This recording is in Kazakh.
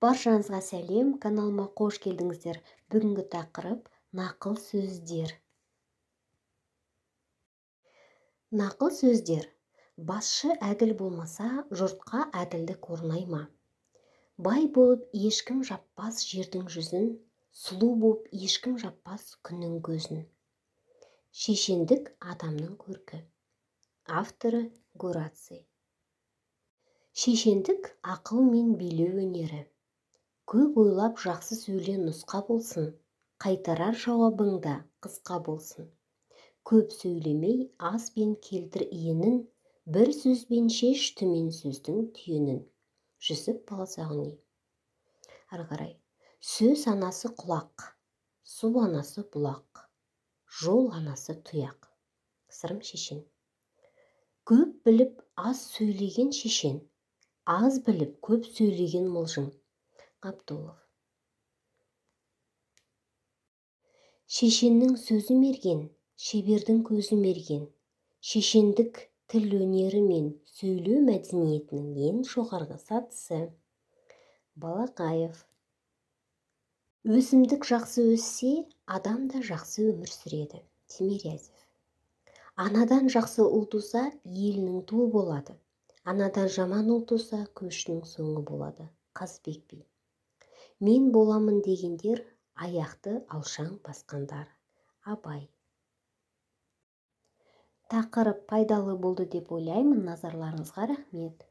Баршаңызға сәлем, каналыма қош келдіңіздер. Бүгінгі тақырып нақыл сөздер. Нақыл сөздер. Басшы әділ болмаса, жұртқа әділдік орнай ма? Бай болып ешкім жаппас жердің жүзін, сұлу болып ешкім жаппас күннің көзін. Шешендік адамның көркі. Авторы Гораций. Шешендік ақыл мен билеу өнері. Көп ойлап жақсы сөйле нұсқа болсын, қайтарар жауабыңда қысқа болсын. Көп сөйлемей аз бен келтір иенін, бір сөзбен шеш төмен сөздің түйінін. Жүсіп Баласағұни. Ары қарай. Сөз анасы құлақ, су анасы бұлақ, жол анасы тұяқ. Сырым Шешен. Көп біліп аз сөйлеген шешен, аз біліп көп сөйлеген мылжың. Абдулов. Шешеннің сөзі мерген, шебердің көзі мерген. Шешендік тіл өнері мен сөйлеу мәдениетінің ең жоғарғы сатысы. Балақаев. Өсімдік жақсы өссе, адам да жақсы өмір сүреді. Тимирязев. Анадан жақсы ұл туса, елінің туы болады. Анадан жаман ұл туса, көшінің соңы болады. Қазыбек би. Мен боламын дегендер, аяқты алшаң басқандар. Абай. Тақырып пайдалы болды деп ойлаймын. Назарларыңызға рахмет.